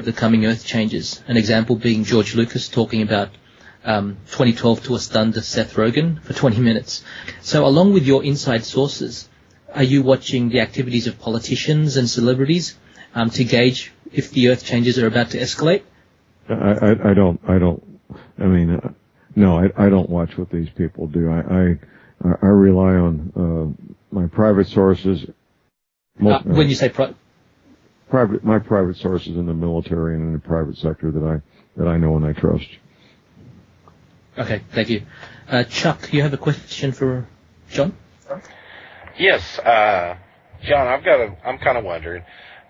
the coming Earth changes. An example being George Lucas talking about 2012 to a stun to Seth Rogen for 20 minutes. So along with your inside sources, are you watching the activities of politicians and celebrities to gauge if the Earth changes are about to escalate? I don't. I mean, no, I don't watch what these people do. I rely on my private sources. When you say my private sources in the military and in the private sector that I know and I trust. Okay, thank you. Chuck, you have a question for John? Yes, John, I'm kind of wondering.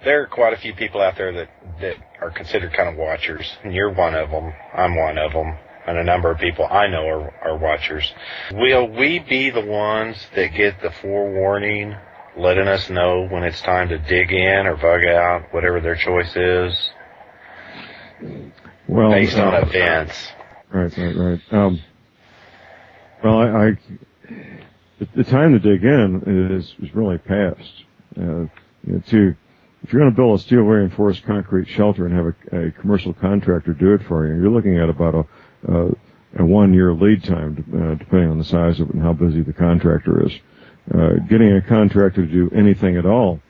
There are quite a few people out there that are considered kind of watchers, and you're one of them. I'm one of them, and a number of people I know are watchers. Will we be the ones that get the forewarning, letting us know when it's time to dig in or bug out, whatever their choice is, based on events? Right. Well, the time to dig in is really past. If you're going to build a steel reinforced concrete shelter and have a commercial contractor do it for you, you're looking at about a 1 year lead time, depending on the size of it and how busy the contractor is. Getting a contractor to do anything at all,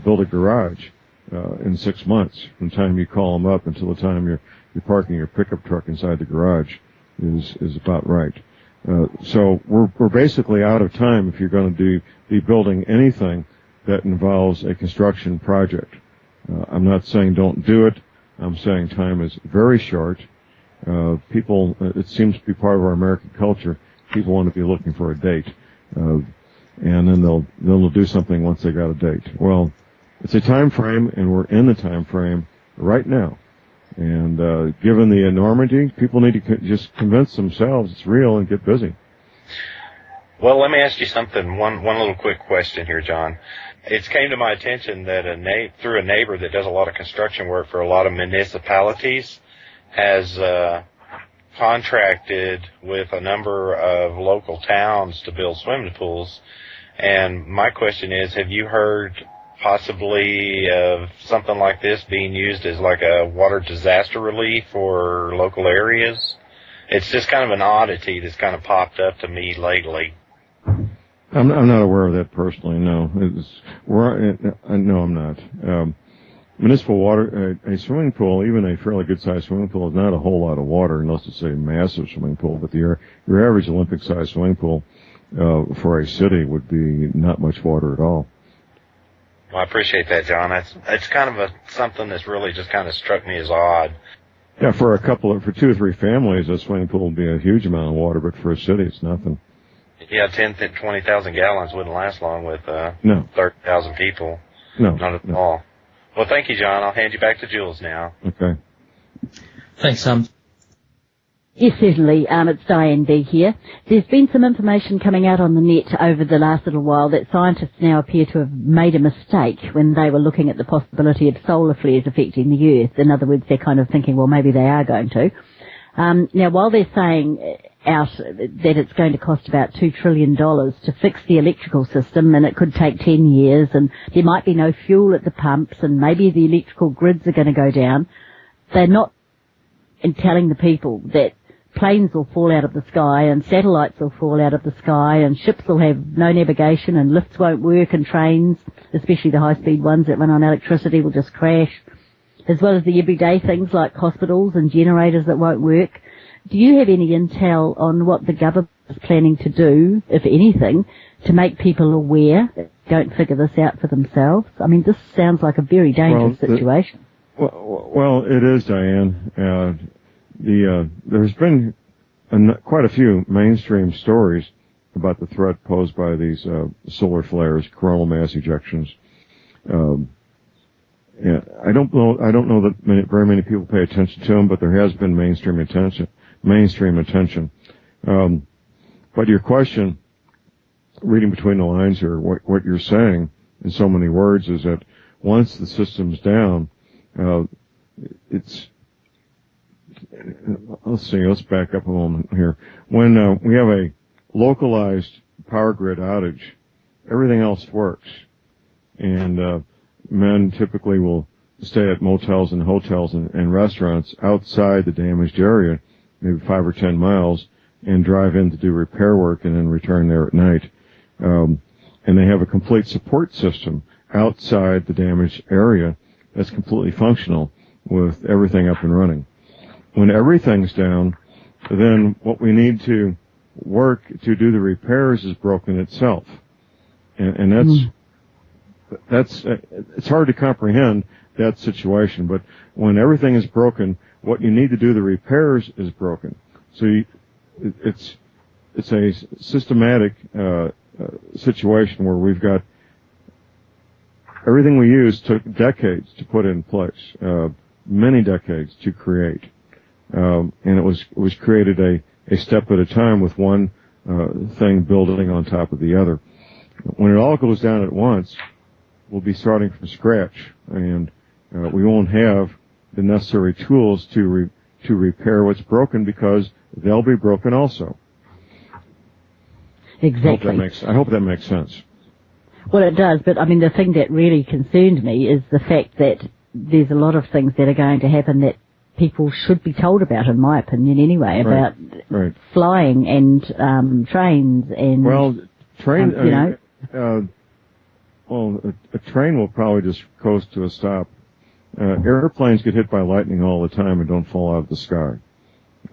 build a garage in 6 months from the time you call them up until the time you're parking your pickup truck inside the garage is about right. So we're basically out of time if you're going to be building anything that involves a construction project. I'm not saying don't do it. I'm saying time is very short. People, it seems to be part of our American culture. People want to be looking for a date, and then they'll do something once they got a date. Well, it's a time frame, and we're in the time frame right now. And given the enormity, people need to just convince themselves it's real and get busy. Well, let me ask you something. One little quick question here, John. It's came to my attention that through a neighbor that does a lot of construction work for a lot of municipalities has contracted with a number of local towns to build swimming pools. And my question is, have you heard possibly of something like this being used as like a water disaster relief for local areas? It's just kind of an oddity that's kind of popped up to me lately. I'm not aware of that personally. No, no, I'm not. Municipal water, a swimming pool, even a fairly good-sized swimming pool, is not a whole lot of water unless it's a massive swimming pool. But your average Olympic-sized swimming pool for a city would be not much water at all. Well, I appreciate that, John. It's kind of something that's really just kind of struck me as odd. Yeah, for 2 or 3 families, a swimming pool would be a huge amount of water, but for a city, it's nothing. Yeah, 20,000 gallons wouldn't last long with 30,000 people. No. Not at all. Well, thank you, John. I'll hand you back to Jules now. Okay. Thanks, Yes, certainly. It's Diane B here. There's been some information coming out on the net over the last little while that scientists now appear to have made a mistake when they were looking at the possibility of solar flares affecting the Earth. In other words, they're kind of thinking, well, maybe they are going to. Now, while they're saying out that it's going to cost about $2 trillion to fix the electrical system, and it could take 10 years, and there might be no fuel at the pumps, and maybe the electrical grids are going to go down, they're not telling the people that planes will fall out of the sky and satellites will fall out of the sky and ships will have no navigation and lifts won't work and trains, especially the high-speed ones that run on electricity, will just crash, as well as the everyday things like hospitals and generators that won't work. Do you have any intel on what the government is planning to do, if anything, to make people aware that they don't figure this out for themselves? I mean, this sounds like a very dangerous situation. Well, it is, Diane. There's been quite a few mainstream stories about the threat posed by these solar flares, coronal mass ejections. I don't know that very many people pay attention to them, but there has been mainstream attention. But your question, reading between the lines here, what you're saying in so many words is that once the system's down, let's back up a moment here. When we have a localized power grid outage, everything else works. And men typically will stay at motels and hotels and restaurants outside the damaged area, maybe 5 or 10 miles, and drive in to do repair work and then return there at night. And they have a complete support system outside the damaged area that's completely functional with everything up and running. When everything's down, then what we need to work to do the repairs is broken itself. And that's it's hard to comprehend that situation, but when everything is broken, what you need to do the repairs is broken. So it's a systematic situation where we've got everything we use took decades to put in place, many decades to create, and it was created a step at a time with one thing building on top of the other. When it all goes down at once, we'll be starting from scratch, and we won't have the necessary tools to repair what's broken because they'll be broken also. Exactly. I hope that makes sense. Well, it does, but I mean, the thing that really concerned me is the fact that there's a lot of things that are going to happen that people should be told about, in my opinion, anyway, about flying and trains and... Well, train, a train will probably just coast to a stop. Airplanes get hit by lightning all the time and don't fall out of the sky.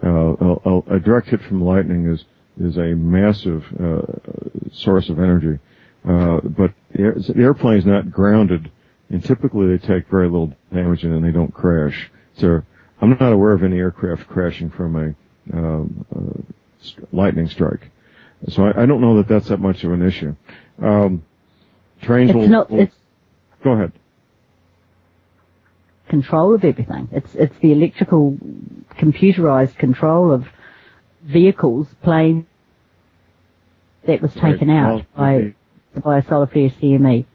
A direct hit from lightning is a massive source of energy. But the airplane is not grounded, and typically they take very little damage and they don't crash. So I'm not aware of any aircraft crashing from a lightning strike. So I don't know that that's that much of an issue. Trains go ahead. Control of everything. It's the electrical, computerized control of vehicles, planes that was taken out by a solar flare CME.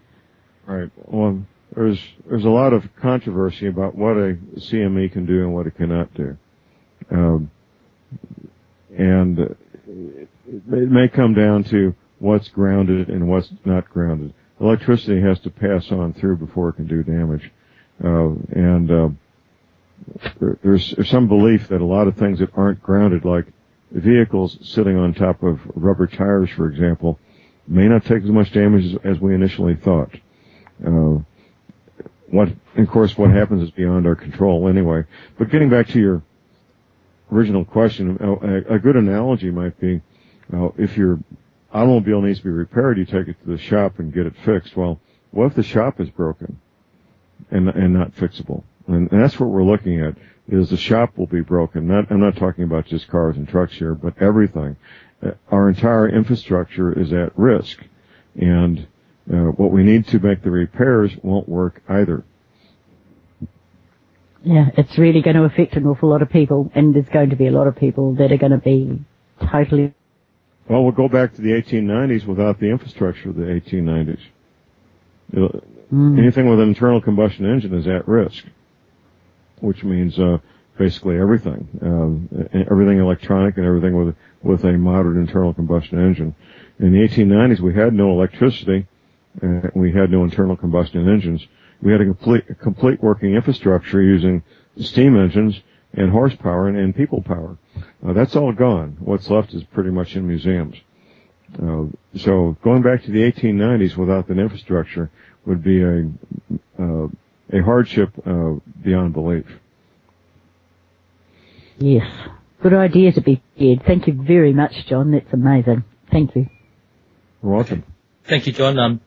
Right. Well, there's a lot of controversy about what a CME can do and what it cannot do, and it may come down to what's grounded and what's not grounded. Electricity has to pass on through before it can do damage, there's some belief that a lot of things that aren't grounded, like vehicles sitting on top of rubber tires, for example, may not take as much damage as we initially thought. What happens is beyond our control anyway. But getting back to your original question, a good analogy might be, if your automobile needs to be repaired, you take it to the shop and get it fixed. Well, what if the shop is broken and not fixable? And that's what we're looking at, is the shop will be broken. I'm not talking about just cars and trucks here, but everything. Our entire infrastructure is at risk, and what we need to make the repairs won't work either. Yeah, it's really going to affect an awful lot of people, and there's going to be a lot of people that are going to be totally... Well, we'll go back to the 1890s without the infrastructure of the 1890s. Anything with an internal combustion engine is at risk, which means basically everything, everything electronic and everything with a modern internal combustion engine. In the 1890s, we had no electricity, we had no internal combustion engines. We had a complete working infrastructure using steam engines and horsepower and people power. That's all gone. What's left is pretty much in museums. So going back to the 1890s without that infrastructure would be a hardship beyond belief. Yes. Good idea to be prepared. Thank you very much, John. That's amazing. Thank you. You're welcome. Thank you, John.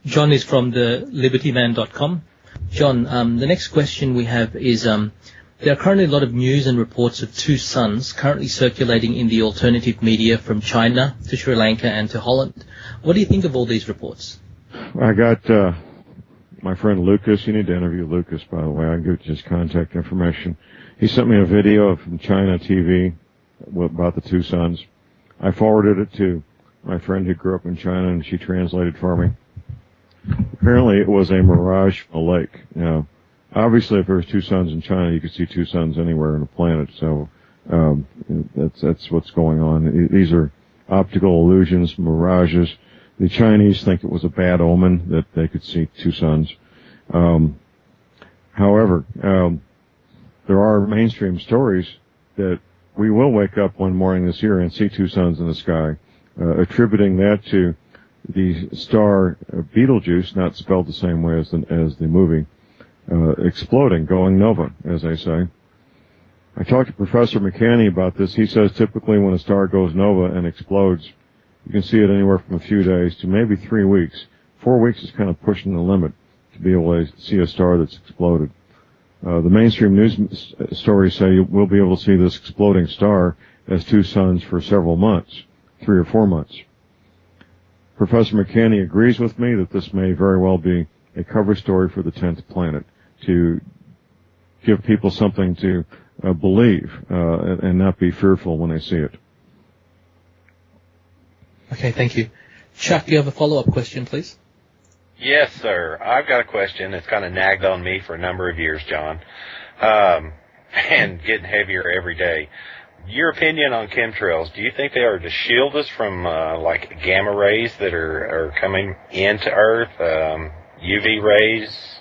John is from the libertyman.com. John, the next question we have is, there are currently a lot of news and reports of two suns currently circulating in the alternative media from China to Sri Lanka and to Holland. What do you think of all these reports? I got my friend Lucas. You need to interview Lucas, by the way. I can give you his contact information. He sent me a video from China TV about the two suns. I forwarded it to my friend who grew up in China, and she translated for me. Apparently, it was a mirage from a lake. Now, obviously, if there was two suns in China, you could see two suns anywhere on the planet. So that's what's going on. These are optical illusions, mirages. The Chinese think it was a bad omen that they could see two suns. However, there are mainstream stories that we will wake up one morning this year and see two suns in the sky, attributing that to the star Betelgeuse, not spelled the same way as the movie, exploding, going nova, as they say. I talked to Professor McCanny about this. He says typically when a star goes nova and explodes, you can see it anywhere from a few days to maybe 3 weeks. 4 weeks is kind of pushing the limit to be able to see a star that's exploded. The mainstream news stories say we'll be able to see this exploding star as two suns for several months, 3 or 4 months. Professor McCanny agrees with me that this may very well be a cover story for the 10th planet to give people something to believe and not be fearful when they see it. Okay, thank you. Chuck, do you have a follow-up question, please? Yes, sir. I've got a question that's kind of nagged on me for a number of years, John, and getting heavier every day. Your opinion on chemtrails, do you think they are to shield us from, like, gamma rays that are coming into Earth, UV rays?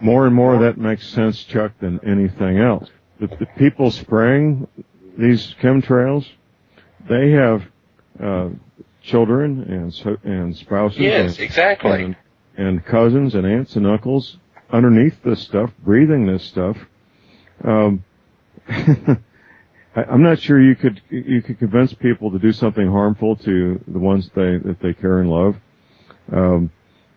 More and more that makes sense, Chuck, than anything else. The people spraying these chemtrails, they have children and spouses. Yes, exactly. And cousins and aunts and uncles underneath this stuff, breathing this stuff. I'm not sure you could convince people to do something harmful to the ones that they care and love.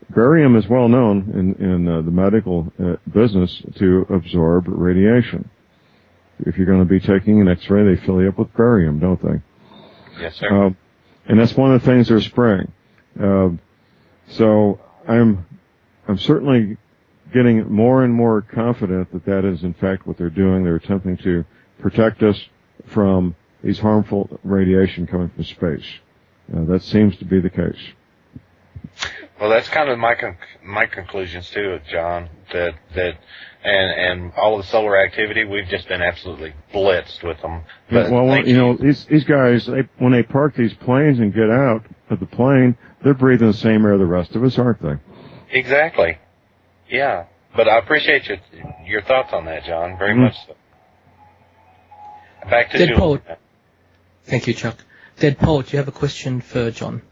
Barium is well known in the medical business to absorb radiation. If you're going to be taking an X-ray, they fill you up with barium, don't they? Yes, sir. And that's one of the things they're spraying. So I'm certainly getting more and more confident that is in fact what they're doing. They're attempting to protect us from these harmful radiation coming from space. That seems to be the case. Well, that's kind of my conclusions too, John. And all of the solar activity, we've just been absolutely blitzed with them. But these guys, when they park these planes and get out of the plane, they're breathing the same air the rest of us, aren't they? Exactly. Yeah. But I appreciate your thoughts on that, John, very much so. Back to Dead you. Poet. Thank you, Chuck. Dead Poet, do you have a question for John?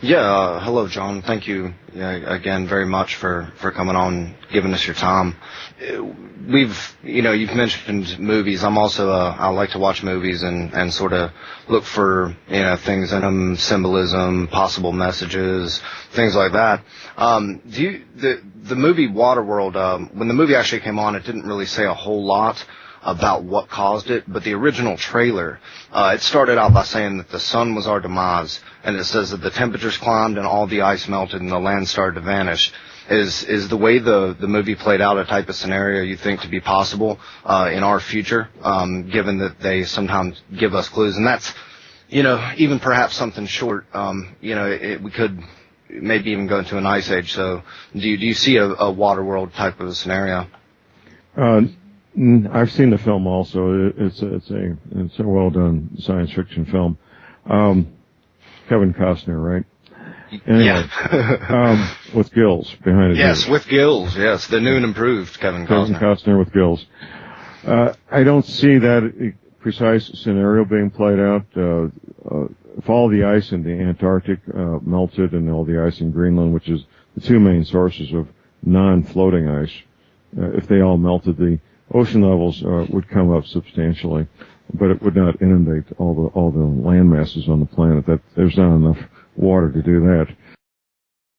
Yeah, hello, John. Thank you again very much for coming on, giving us your time. You've mentioned movies. I'm also, I like to watch movies and sort of look for, things in them, symbolism, possible messages, things like that. The movie Waterworld, when the movie actually came on, it didn't really say a whole lot about what caused it, but the original trailer, it started out by saying that the sun was our demise, and it says that the temperatures climbed and all the ice melted and the land started to vanish. Is the way the movie played out a type of scenario you think to be possible in our future, given that they sometimes give us clues? And that's, even perhaps something short, we could maybe even go into an ice age. So do you see a Waterworld type of a scenario? I've seen the film also. It's a well done science fiction film. Kevin Costner, right? Anyway, yeah. With gills behind his Yes, ears. with gills. Yes, the new and improved Kevin Costner. Kevin Costner with gills. I don't see that precise scenario being played out. If all the ice in the Antarctic melted and all the ice in Greenland, which is the two main sources of non-floating ice, if they all melted, the ocean levels would come up substantially, but it would not inundate all the land masses on the planet. There's not enough water to do that.